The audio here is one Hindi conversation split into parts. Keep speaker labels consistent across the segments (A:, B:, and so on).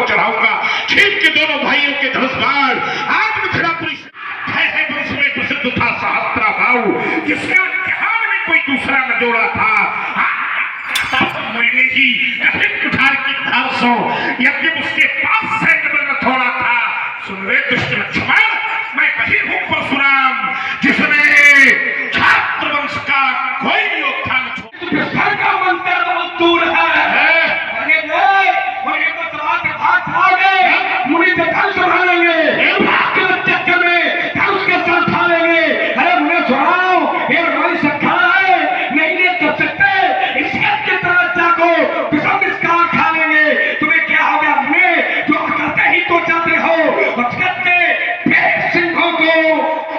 A: चढ़ाऊंगा छीन के दोनों भाइयों के धनुषबाण। आज मिथिलापुरी है वंश में प्रसिद्ध था सहस्त्रा भाऊ, जिसका जहां में कोई दूसरा न जोड़ा था। महीने की कुठार की धारसों यज्ञ उसके पास सैकड़ों न थोड़ा था। सुन रे दुष्ट लक्ष्मण, मैं वही हूं परशुराम जिसने छात्र वंश का कोई योद्धा न छोड़ा। का मंत्र बहुत दूर है। मुनि से धन सुना लेंगे, चक्कर में धन उसके साथ खा लेंगे। अरे मुझे सुनाओ, ये हमारी सत्ता है, नहीं ले कर सकते। इस के तरह को विषम इसका खा लेंगे। तुम्हें क्या हो गया? मुझे जो करते ही तो जाते हो बचकते सिंहों को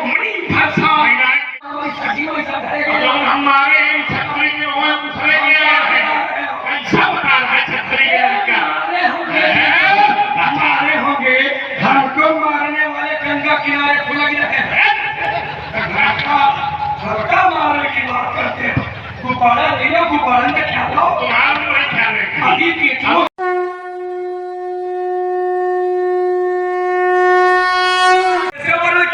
A: मणि भाषा हमारे छत्री में हुआ दूसरे सब बता रहा है। छत्री हमको मारने वाले गंगा किनारे खुला गया है। हल्का मारने की बात करते हैं। गुब्बारा ले लो, गुब्बारा का क्या लो अभी की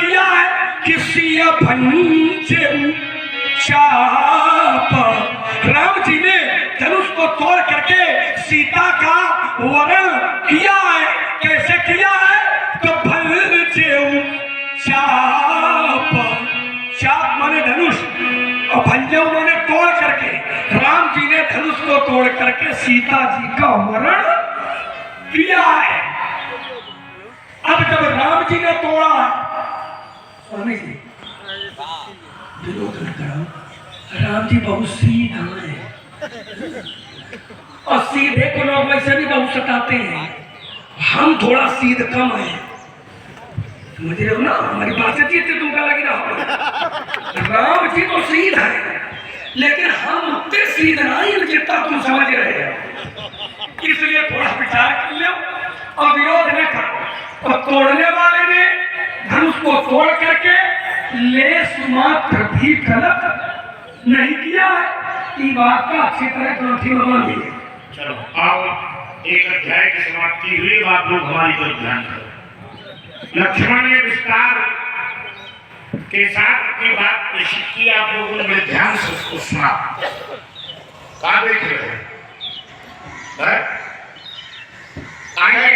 A: किया है किसी राम जी ने धनुष को तोड़ करके सीता का वरण किया है। कैसे किया है? तो भल चाप माने धनुष और भंजे उन्होंने तोड़ करके, राम जी ने धनुष को तोड़ करके सीता जी का वरण किया है। अब जब राम जी ने तोड़ा, स्वामी जी विरोध करो, राम जी बहुत सीधा है और सीधे को लोग वैसे भी बहुत सताते हैं। हम थोड़ा सीध कम है, समझ रहे हो ना? हमारी बात से तुमका लगी रहा। राम जी तो सीध है, लेकिन हम उतने सीध नहीं जितना तुम समझ रहे हो। इसलिए थोड़ा विचार कर लो और विरोध न करो। और तोड़ने वाले ने धनुष को तोड़ करके लेस मात्र भी गलत नहीं किया है। ये बात का अच्छी तरह ग्रंथी में मान लीजिए।
B: चलो आओ, एक अध्याय की समाप्ति हुई। आप लोग हमारी तरफ ध्यान करो। लक्ष्मण ने विस्तार के साथ अपनी बात पेश की। आप लोगों ने बड़े ध्यान से उसको सुना। कहाँ देख रहे हैं? आइए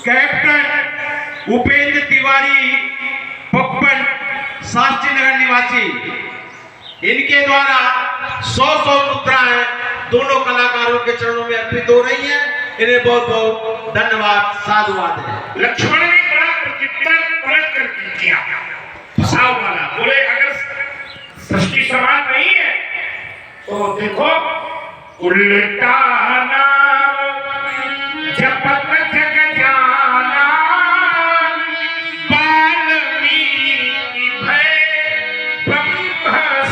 C: कैप्टन उपेंद्र तिवारी पप्पन शास्त्री नगर निवासी, इनके द्वारा 100 मुद्राएं दोनों कलाकारों के चरणों में अर्पित हो रही हैं। इन्हें बहुत बहुत धन्यवाद, साधुवाद है।
B: लक्ष्मण ने बड़ा प्रत्युत्तर पलट कर किया, फसाव वाला। बोले अगर सृष्टि समान नहीं है तो देखो, उल्टा नाम जपत जग जाना, वाल्मीकि भय ब्रह्म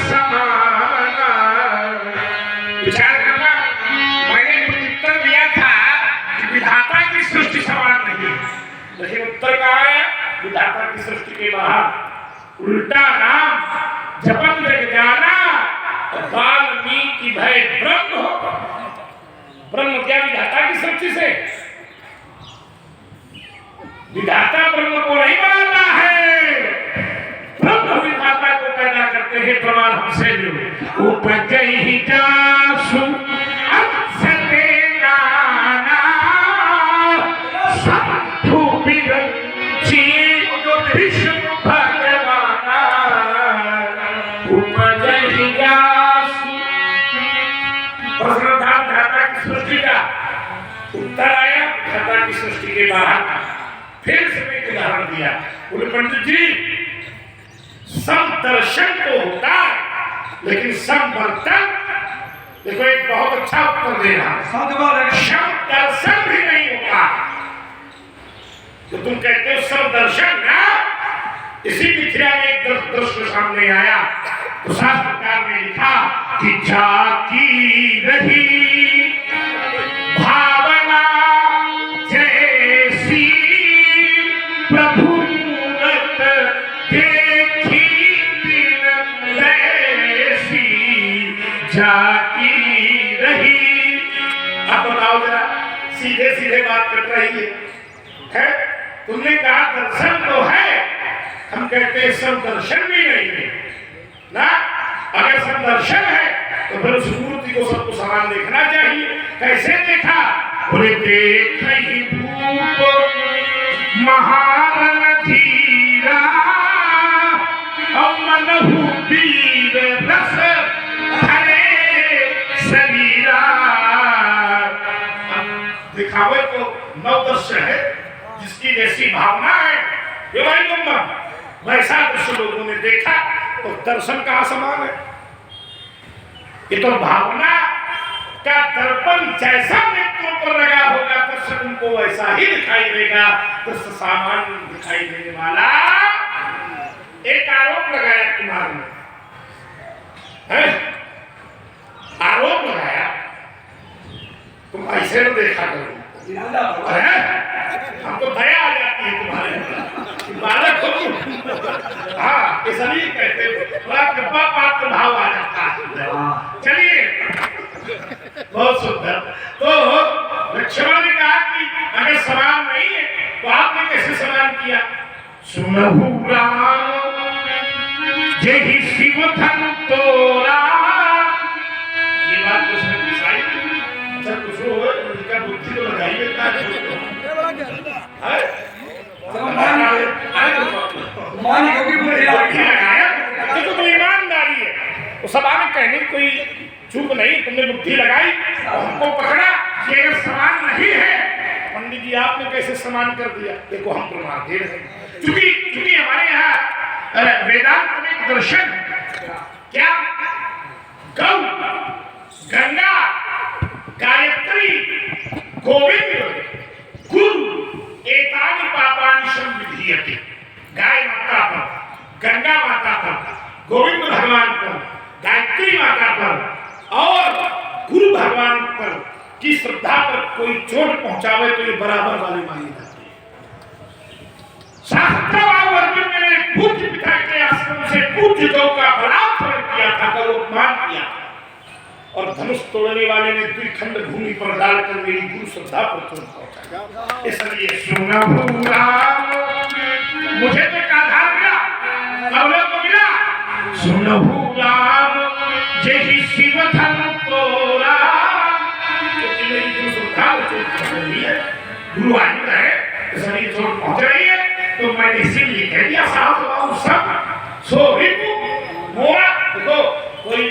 B: समाना। विचार करना, मैंने उत्तर दिया था कि विधाता की सृष्टि समान नहीं, लेकिन उत्तर क्या है? विधाता की सृष्टि के बाहर उल्टा नाम जपत जग जाना, वाल्मीकि भय ब्रह्म। ब्रह्म क्या विधाता की सृष्टि से? विधाता ब्रह्म को नहीं बनाता है, ब्रह्म विधाता को पैदा करते हैं। प्रमाण हमसे लो। उपजहि जासु अक्षते नाना, संतु विरंची विष्णु भगवाना। उपजहि जासु, प्रश्न था विधाता की सृष्टि का। उत्तर आया विधाता की सृष्टि के बाहर। फिर से एक उदाहरण दिया। बोले पंडित जी, समदर्शन तो होता है, लेकिन समवर्तन, देखो एक बहुत अच्छा उत्तर दे रहा है। समदर्शन भी नहीं होता। तो तुम कहते हो समदर्शन ना, इसी मिथिला में एक दृश्य सामने आया तो शास्त्रकार ने लिखा कि जाती रही भावना जैसी प्रभु मूरत देखी दिन ऐसी जाती रही। अब बताओ जरा, सीधे सीधे बात कर रही है? तुमने कहा दर्शन तो है, हम कहते हैं सब दर्शन भी नहीं है ना। अगर सब दर्शन है तो फिर उस मूर्ति को सबको समान देखना चाहिए। कैसे देखा? बोले देख ही भूप महारण धीरा मनहु वीर रस हरे शरीरा। दिखावे तो नव दृश्य है, जिसकी जैसी भावना है ये भाई नंबर वैसा दृश्य लोगों ने देखा तो दर्शन कहाँ समान है? ये तो भावना का दर्पण जैसा नेत्रों पर लगा होगा दृश्य तुमको वैसा ही दिखाई देगा। दृश्य सामान दिखाई देने वाला एक आरोप लगाया तुम्हारे में, आरोप लगाया तुम ऐसे में देखा करो। हमको दया आ जाती है तुम्हारे बालक हो। हाँ, इसलिए कहते बड़ा कृपा पात्र भाव आ जाता है। चलिए, बहुत सुंदर। तो लक्ष्मण ने कहा कि अगर समान नहीं है तो आपने कैसे समान किया? सुनहु राम जेहि शिव धन तोरा। ये बात तो समझ आई। अच्छा कुछ हो उनका बुद्धि तो लगाई देता है। तो ईमानदारी है, तो सभा में कहने की कोई चूक नहीं। तुमने बुद्धि लगाई, हमको पकड़ा कि अगर समान नहीं है, पंडित जी आपने कैसे समान कर दिया? देखो हम प्रमाण दे रहे हैं। क्योंकि हमारे यहाँ वेदांत में एक दर्शन क्या, गौ, गंगा, गायत्री, गोविंद, गुरु एतानि पापानि संविधीयते। गाय माता पर, गंगा माता पर, गोविंद भगवान पर, गायत्री माता पर और गुरु भगवान पर की श्रद्धा पर कोई चोट पहुंचावे तो ये बराबर वाली मानी जाती है। शास्त्र अर्जुन ने पूज्य पिता के आश्रम से पूज्य गौ का बलात्कार किया था, का उपमान किया था और धनुष तोड़ने वाले ने द्विखंड भूमि पर डालकर मेरी गुरु श्रद्धा पर चोट पहुंचाया। इसलिए सुनहु राम, मुझे तो एक आधार मिला, अवलोक को मिला। सुनहु राम जेहि शिव धन तोरा, क्योंकि मेरी गुरु श्रद्धा को चोट पहुंच रही है, गुरु आयुध है, इसलिए चोट पहुंच रही है। तो मैंने इसीलिए कह दिया साफ बाबू सब सो रिपु मोरा। देखो कोई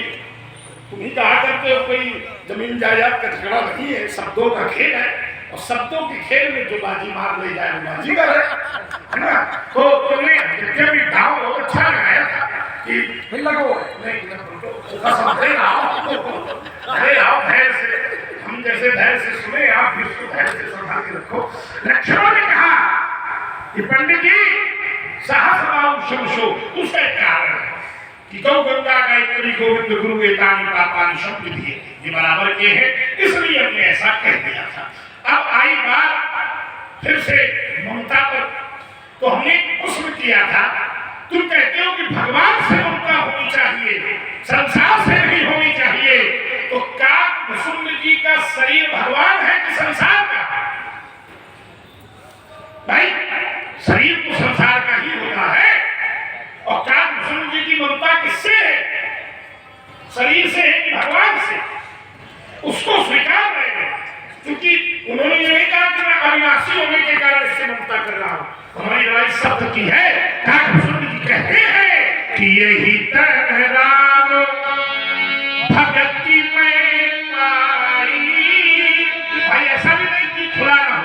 B: तुम ही कहा करते हो कोई जमीन जायदाद का झगड़ा नहीं है, शब्दों का खेल है और शब्दों के खेल में जो बाजी मार ले जाए वो बाजीगर है ना। तो तुमने जब भी गाँव बहुत अच्छा लगाया था कि फिर लगो नहीं अरे आओ धैर्य से, हम जैसे धैर्य से सुने आप भी उसको धैर्य से संभाल के रखो। लक्ष्मण ने कहा कि पंडित जी सहस्राम शमशो, उसका कारण है कि गौ गंगा गायत्री गोविंद गुरु एतानि पापानि संविधीयते, ये बराबर के हैं, इसलिए हमने ऐसा कह दिया था। अब आई बात फिर से ममता पर, तो हमने प्रश्न किया था, तुम कहते हो कि भगवान से ममता होनी चाहिए, संसार से नहीं होनी चाहिए, तो क्या कुसुम जी का शरीर भगवान है कि संसार का? भाई शरीर तो संसार का ही होता है और क्या कुसुम जी की ममता किससे है? शरीर से है कि भगवान से? उसको स्वीकार रहे, क्योंकि उन्होंने ये नहीं कहा कि मैं अविनाशी होने के कारण इससे ममता कर रहा हूं। हमारी लड़ाई शब्द की है। कुसुम जी कहते हैं कि यही तन राम भगति में पाई। भाई ऐसा भी नहीं कि खुला ना हो,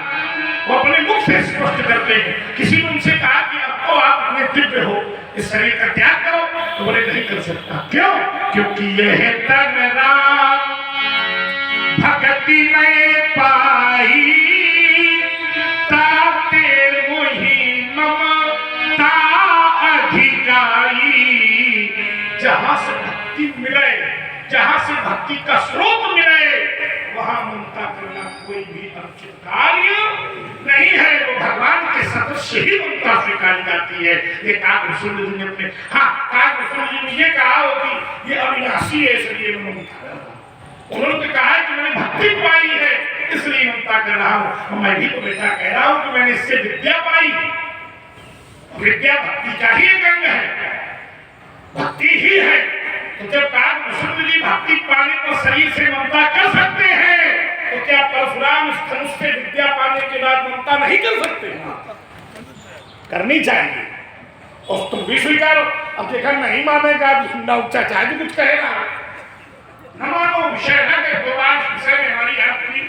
B: वो अपने मुख से स्पष्ट करते हैं। किसी ने उनसे कहा कि अब तो आप इतने दिव्य हो, इस शरीर का त्याग करो, तो बोले नहीं कर सकता। क्यों? क्योंकि यह तन राम भक्ति में पाई, ताते वही ममता अधिकाई। व्यक्ति मिले, जहां से भक्ति का स्रोत मिले, वहां ममता करना कोई भी अनुचित कार्य नहीं है। वो भगवान के सदस्य ही ममता स्वीकारी जाती है। ये काकभूषण जी ने अपने काकभूषण जी ने ये कहा हो कि ये अविनाशी है, इसलिए मैं ममता, उन्होंने कहा कि मैंने भक्ति पाई है इसलिए ममता कर रहा हूं। मैं भी तो बेटा कह रहा हूं कि मैंने इससे विद्या पाई। विद्या भक्ति का ही एक अंग है, भक्ति ही है। तो जब काकभूषण जी भक्ति पाने पर शरीर से ममता कर सकते हैं, तो क्या परशुराम इस धनुष से विद्या पाने के बाद ममता नहीं कर सकते? करनी चाहिए। और तुम भी स्वीकारो। अब देखा नहीं मानेगा, ऊंचा चाहे भी कुछ कहेगा, न मानो विषय न के दो आज विषय में हमारी आपकी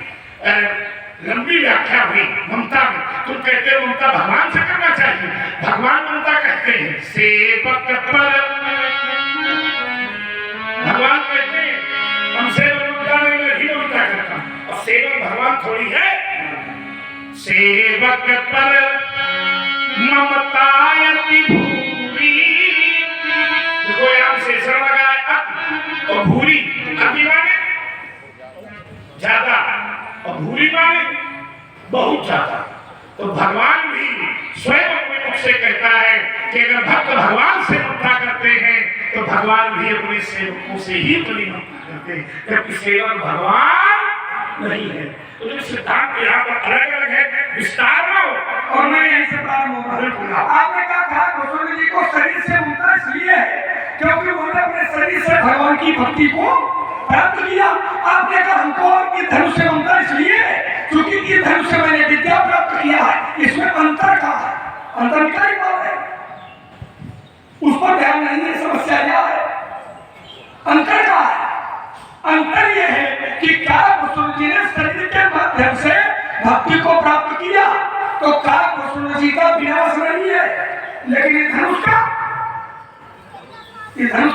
B: लंबी व्याख्या हुई ममता में। तुम कहते हो ममता भगवान से करना चाहिए, भगवान ममता कहते हैं सेवक पर, भगवान कहते हैं हमसे ममता नहीं, मैं भी ममता करता हूं। और सेवक भगवान थोड़ी है। सेवक पर ममता अति भूरी, देखो यहां शेषण लगा है अति और भूरी। अति माने ज्यादा और भूरी माने बहुत ज्यादा। तो भगवान भी स्वयं अपने मुख से कहता है कि अगर भक्त भगवान से ममता करते हैं तो भगवान भी अपने सेवकों से ही अपनी ममता करते हैं, जबकि सेवक भगवान नहीं है। तो जो सिद्धांत यहाँ पर अलग अलग है, विस्तार न हो।
A: और मैं यहीं से प्रारंभ होगा। आपने कहा भूषण जी को शरीर से ममता इसलिए है क्योंकि उन्होंने अपने शरीर से भगवान की भक्ति को प्राप्त किया। आपने कहा हमको ये धनुष से ममता इसलिए है क्योंकि ये धनुष से मैंने विद्या प्राप्त किया है। इसमें अंतर का है, अंतर निकाल ही बात है, उस पर ध्यान नहीं है। समस्या क्या है? अंतर का है। अंतर यह है कि काकभूषण जी ने शरीर के माध्यम से भक्ति को प्राप्त किया, तो काकभूषण जी का विनाश नहीं है, लेकिन ये धनुष का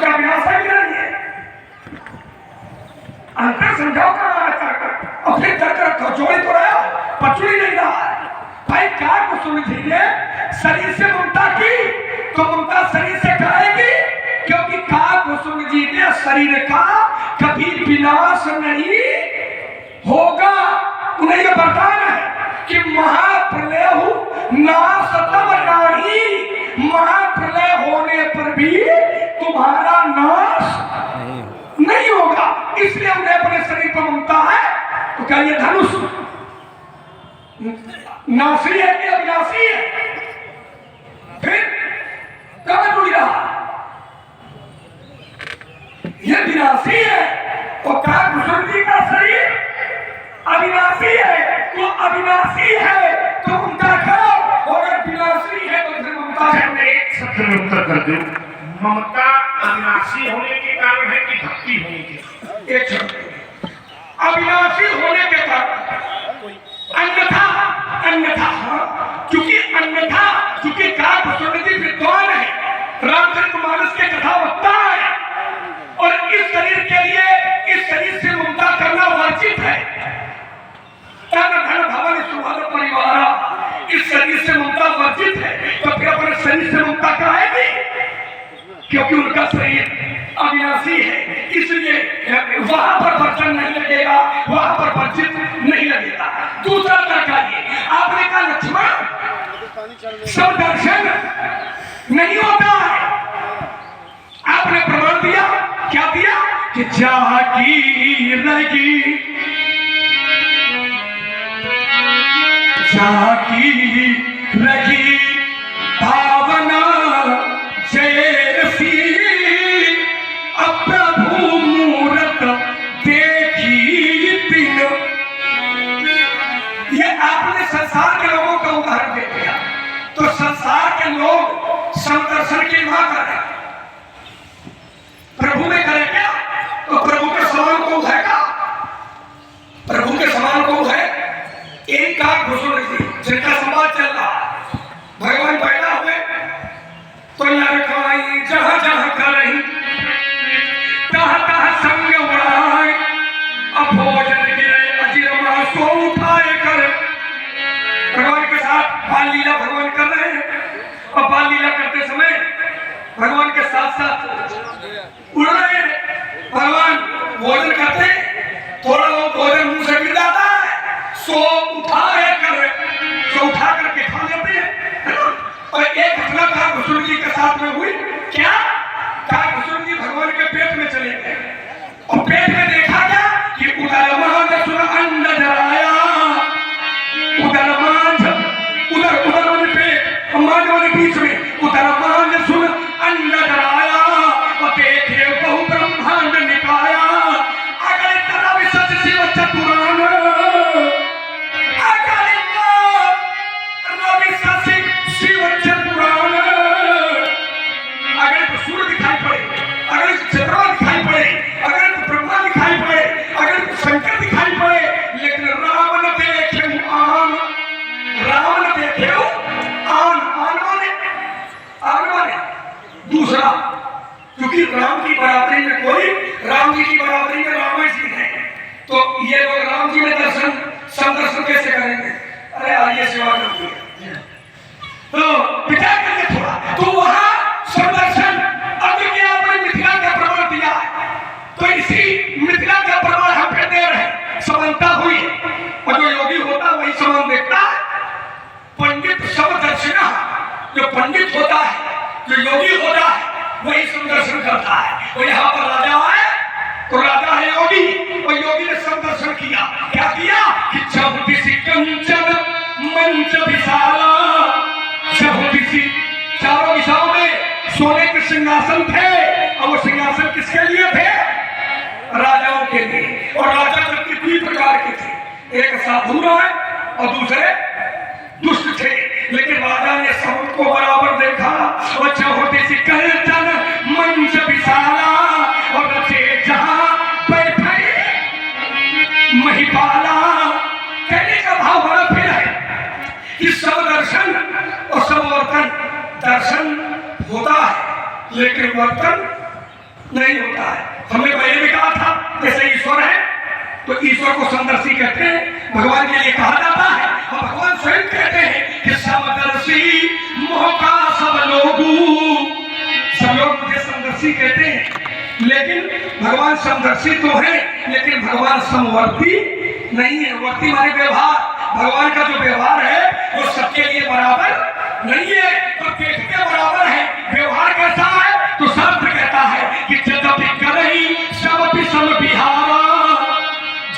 A: विनाश है कि नहीं है? अंतर समझाओ का और फिर तर्क रखो। जोड़ी तो रहा, पचड़ी नहीं रहा है भाई। काकभूषण जी ने शरीर से ममता की तो ममता शरीर से कराएगी, क्योंकि काकभूषण जी ने शरीर का कभी विनाश नहीं होगा। उन्हें यह वरदान है कि महाप्रलय नाशतम नाहि, महाप्रलय होने पर भी तुम्हारा नाश नहीं होगा। इसलिए उन्हें अपने शरीर पर ममता है। तो क्या ये धनुष नाशी है कि अविनाशी है? फिर कहां जुड़ रहा? ये विनाशी है। तो काकभूषण जी का शरीर अविनाशी है, तो अविनाशी है तो ममता करो, और अगर विनाशी है तो फिर ममता
B: मैं एक शब्द में उत्तर कर दूं। ममता अविनाशी होने के कारण है कि भक्ति होने के कारण?
A: एक शब्द अविनाशी होने के कारण, क्योंकि काकभूषण जी विद्वान है, रामचरितमानस के कथा वक्ता है, और इस शरीर के लिए इस शरीर से ममता करना वर्जित है। तन धन भवन सुभग परिवार, इस शरीर से ममता वर्जित है, तो फिर अपने शरीर से ममता कराएगी, क्योंकि उनका शरीर अविनाशी है। इसलिए वहां पर वर्जन नहीं लगेगा, वहां पर वर्जित नहीं लगेगा। दूसरा तर्क ये, आपने कहा लक्ष्मण सब दर्शन नहीं होता है। आपने प्रमाण दिया, क्या दिया? कि जागी लगी, जागी लगी भावना जैसी, प्रभु मूरत देखी दिन। ये आपने संसार के लोगों का उदाहरण दे दिया। तो संसार के लोग समदर्शन की मांग कर रहे हैं, प्रभु में करे क्या? तो प्रभु के समान कौन है का? प्रभु के समान कौन है? एक काकभूषण जी जिनका संवाद चल रहा है, भगवान पैदा हुए तो लड़काई जहां जहां कर रही, तहाँ तहाँ संग उड़ाए, अब भोजन गिरे अजीरमा सो उठाए कर। भगवान के साथ बाल लीला भगवान कर रहे हैं, और बाल लीला करते समय भगवान क्योंकि राम की बराबरी में कोई, राम जी की बराबरी में रावण जी है। तो ये लोग राम जी में दर्शन समदर्शन कैसे करेंगे? अरे आइए सेवा कर दिया तो विचार करके थोड़ा, तो वहां समदर्शन अब देखिए आपने मिथिला का प्रमाण दिया है, तो इसी मिथिला का प्रमाण हम फिर दे रहे हैं। समानता हुई है और जो योगी होता वही समान देखता है। पंडित समदर्शिना, जो पंडित होता है, जो योगी होता है, वही समदर्शन करता है। तो यहाँ पर राजा है तो राजा है योगी, और योगी ने समदर्शन किया। क्या किया कि चहुदिशि कंचन मंच विशाला, चहुदिशि चारों दिशाओं में सोने के सिंहासन थे, और वो सिंहासन किसके लिए थे? राजाओं के लिए। और राजा तो कितनी प्रकार के थे, एक साधु है और दूसरे दुष्ट थे, लेकिन राजा ने सबको बराबर देखा। और चहुदिशि कंचन मंच विशाला, और रचे जहां बैठे महिपाला। कहने का भाव बड़ा फिर है कि सब दर्शन और सब वर्तन, दर्शन होता है लेकिन वर्तन नहीं होता है। हमने पहले भी कहा था जैसे ईश्वर है तो ईश्वर को समदर्शी कहते हैं, भगवान के लिए कहा जाता है, और भगवान स्वयं कहते हैं कि समदर्शी मौका सब लोग मुझे समदर्शी कहते हैं। लेकिन भगवान समदर्शी तो है, लेकिन भगवान समवर्ती नहीं है। वर्ती माने व्यवहार, भगवान का जो व्यवहार है वो सबके लिए बराबर नहीं है, तो देखते बराबर है। व्यवहार कैसा है? तो शास्त्र कहता है कि जदपि करहि सब विषम विहारा,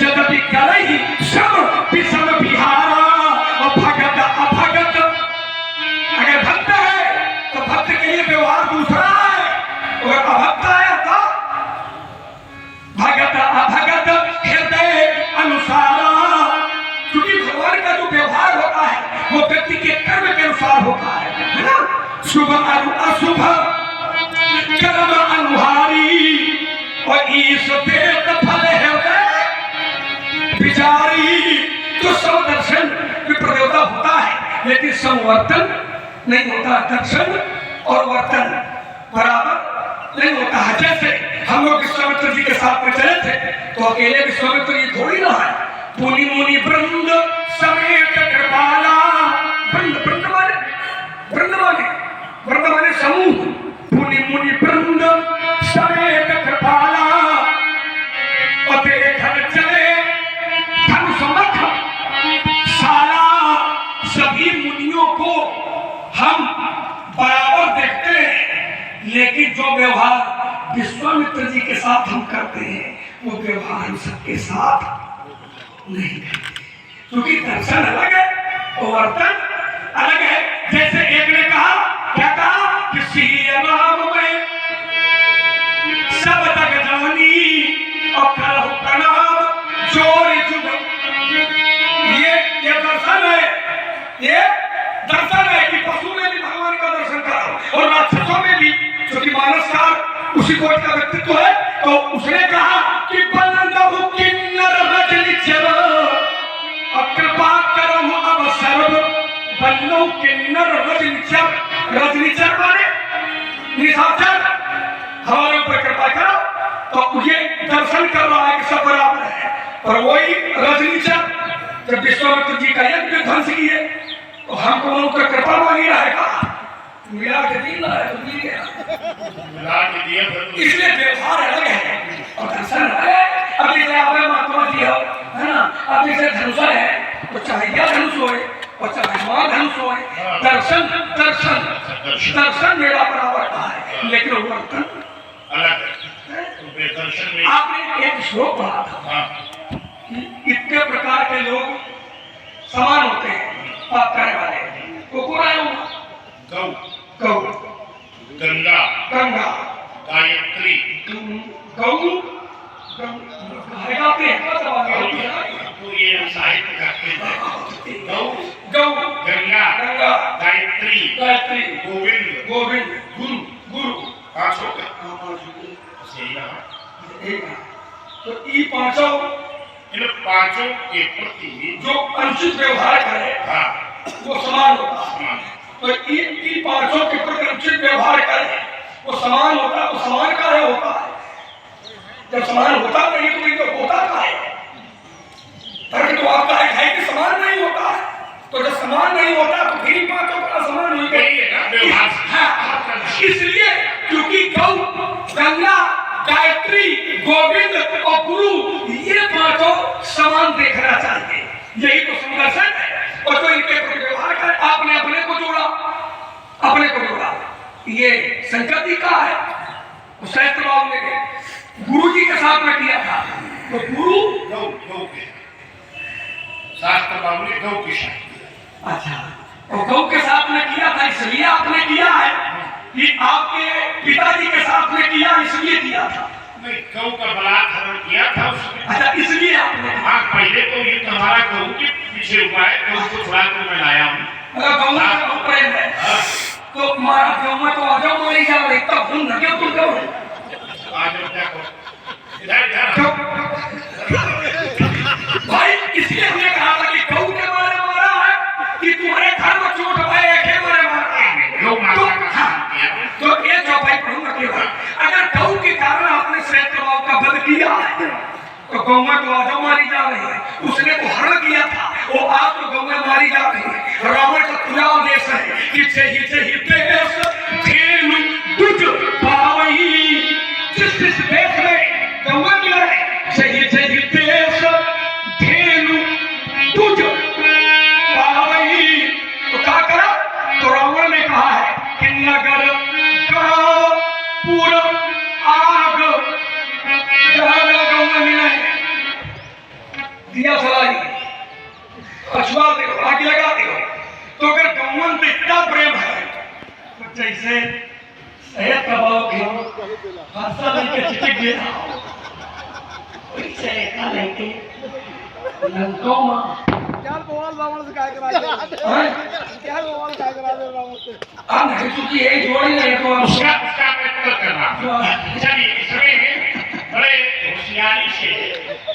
A: जदपि करहि सब विषम विहारा, और भगत अभगत। अगर भक्त है तो भक्त के लिए व्यवहार दूसरा है, और अभक्त है तो भगत अभगत हृदय अनुसारा। क्योंकि भगवान का जो व्यवहार होता है वो व्यक्ति के कर्म के अनुसार होता है ना? शुभ और अशुभ कर्म अनुहारी, और ईश देत फल हृदय विचारी। तो समदर्शन विप्रदेवता होता है, लेकिन समवर्तन नहीं होता। दर्शन और वर्तन बराबर नहीं होता है। जैसे हम लोग विश्वामित्र जी के साथ में चले थे तो अकेले विश्वामित्र जी थोड़ी ना है, पुनि मुनि वृंद समेत कृपाला। वृंद माने समूह, पुनि मुनि वृंद समेत कृपाला। और देखन चले धन समर्थ साला। सभी मुनियों को हम बराबर देखते हैं, लेकिन जो व्यवहार विश्वामित्र जी के साथ हम करते हैं वो व्यवहार हम सबके साथ नहीं करते, क्योंकि दर्शन अलग है और वर्तन अलग है। जैसे एक ने कहा, क्या कहा कि सिया राम में सब तक जानी, और करहु प्रणाम जोर जुग। ये दर्शन है, ये दर्शन है कि पशु में भी भगवान का दर्शन करा, और राक्षसों में भी, क्योंकि मानसकार उसी कोट का व्यक्तित्व है। तो उसने कहा कि बलंदहु किन्नर रजनिचर, अब कृपा करहु अब सर्व बन्नहु किन्नर रजनिचर। रजनिचर माने निशाचर, हमारे ऊपर कृपा करो। तो ये दर्शन कर रहा है कि सब बराबर है, और वही रजनिचर जब विश्वामित्र जी का यज्ञ ध्वंस किए तो हमको उनका कृपा मांगी रहेगा, मिला के दिया है तो मिल गया। इसलिए व्यवहार अलग है और दर्शन अलग है। अब जैसे आपने महात्मा जी हो, है ना? अब जैसे धनुषा है तो चाहे यह धनुष होए और चाहे मां धनुष होए, दर्शन दर्शन दर्शन मेरा बराबर का है, लेकिन वर्तन
B: अलग है।
A: आपने एक श्लोक पढ़ा था कि इतने प्रकार के लोग समान होते हैं पाप करने वाले। कुकुर है,
B: गौ,
A: गौ,
B: गंगा,
A: गंगा,
B: गायत्री,
A: गौ, गाते हैं
B: तो ये साहित्य का केंद्र है। गौ,
A: गौ,
B: गंगा,
A: गंगा,
B: गायत्री,
A: गायत्री,
B: गोविंद,
A: गोविंद, गुरु, गुरु,
B: पांचों का सही है।
A: तो ये पांचों,
B: इन पांचों के प्रति
A: जो अनुचित व्यवहार करे वो समान होता है। तो इन पांचों के प्रति अनुचित व्यवहार करे वो समान होता तो समान काहे होता है? जब समान होता नहीं तो ये तो होता काहे? तर्क तो आपका है कि समान नहीं होता है, तो जब समान नहीं होता तो फिर पांचों का समान हो गया। इसलिए क्योंकि गौ, गंगा, गायत्री, गोविंद और गुरु ये पांचों समान देखना चाहिए। यही तो संघर्षण है। और तो इनके प्रति व्यवहार कर आपने अपने को जोड़ा, अपने को जोड़ा। ये शंकर जी का है, शास्त्र बाबू ने गुरु जी के साथ में किया था, तो गुरु
B: गौ के शास्त्र बाबू ने गौ के साथ।
A: अच्छा, और गौ के साथ में किया था इसलिए आपने किया है कि आपके पिताजी के साथ में किया इसलिए किया था?
B: मैं गौ का बलात्कार किया था उसने।
A: अच्छा, इसलिए आपने?
B: हाँ, पहले तो ये तुम्हारा गौ के पीछे हुआ है, गौ को छुड़ा कर मैं लाया हूँ।
A: गौ का बहुत प्रेम है, तो तुम्हारा गौ में तो आजो बोली जा रही, तब हम लगे तुम गौ
B: आजो क्या करो, इधर
A: भाई। इसलिए हमने कहा था कि गौ के बारे में मारा है कि तुम्हारे घर में चोट भाई के बारे में मारा है।
B: गौ माता
A: तो ये चौपाई पढ़ूंगा केवल अगर गौ के कारण आपने श्वेतवाल का वध किया है तो गौ में तो आजो मारी जा रही है। उसने तो हरण किया था, वो आज तो गौ में मारी जा रही है। रावण का खुला आदेश है कि चाहिए देश खेल तुझ पावई, जिस देश में गौ मिला है चाहिए देश खेल तुझ पावई। तो क्या करा? तो रावण ने कहा है कि नगर पूरा आग दिया सलाई अछुआ दे आग लगा दे। तो अगर गौवन से इतना प्रेम है तो जैसे शहद का भाव के हादसा लेके चिटक गया वैसे का लेके लंको मां
D: क्या बवाल रावण से काय करा दे? क्या बवाल काय करा दे रावण से?
A: हम नहीं चुकी है जोड़ी नहीं तो हम
B: उसका प्रयत्न करना। चलिए इसमें बड़े होशियारी से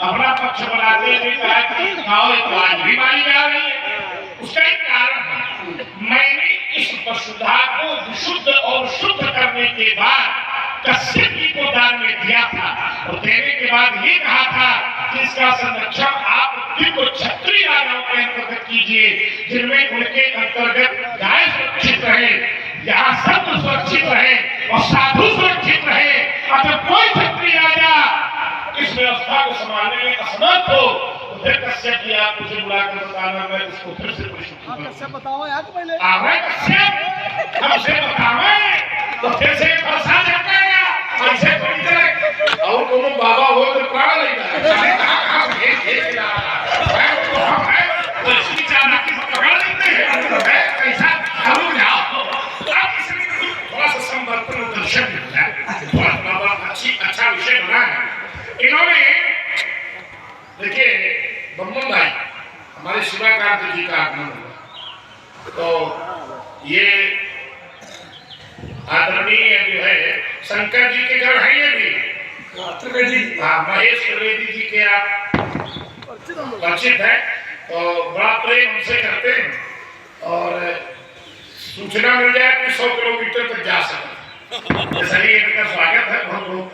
B: अपना पक्ष बनाते हुए कहा कि गाँव इतवार भी मारी जा रही है। उसका एक कारण है, मैंने इस वसुधा को विशुद्ध और शुद्ध करने के बाद कश्यप जी को दान में दिया था और देने के बाद ये कहा था कि इसका संरक्षण आप दिव्य क्षत्रिय राजाओं के अंतर्गत कीजिए, जिनमें उनके अंतर्गत गाय सुरक्षित रहे, यहाँ सब सुरक्षित रहे और साधु सुरक्षित रहे। अगर कोई क्षत्रिय राजा इस व्यवस्था को संभालने में असमर्थ हो तो फिर कश्यप जी आप मुझे बुलाकर बताना, मैं उसको फिर से
D: कश्यप बताओ यार पहले।
B: कश्यप हमसे बतावे तो फिर से फंसा जाता है ऐसे थोड़ी तरह और दोनों बाबा हो तो प्राण लेगा तो इसकी चालाकी से पकड़ लेते हैं कैसा हम जाओ। आप इसमें थोड़ा सा संवर्तन और दर्शन मिलता है, थोड़ा अच्छा विषय बना है इन्होंने। देखिए बम्बन भाई हमारे शिवाकांत जी का आगमन हुआ तो ये आदरणीय जो है शंकर जी के घर है ये भी। हाँ, महेश त्रिवेदी जी के आप परिचित है तो बड़ा प्रेम हमसे करते हैं और सूचना मिल जाए कि 100 किलोमीटर तक जा सकते। इसलिए इनका स्वागत है बहुत बहुत।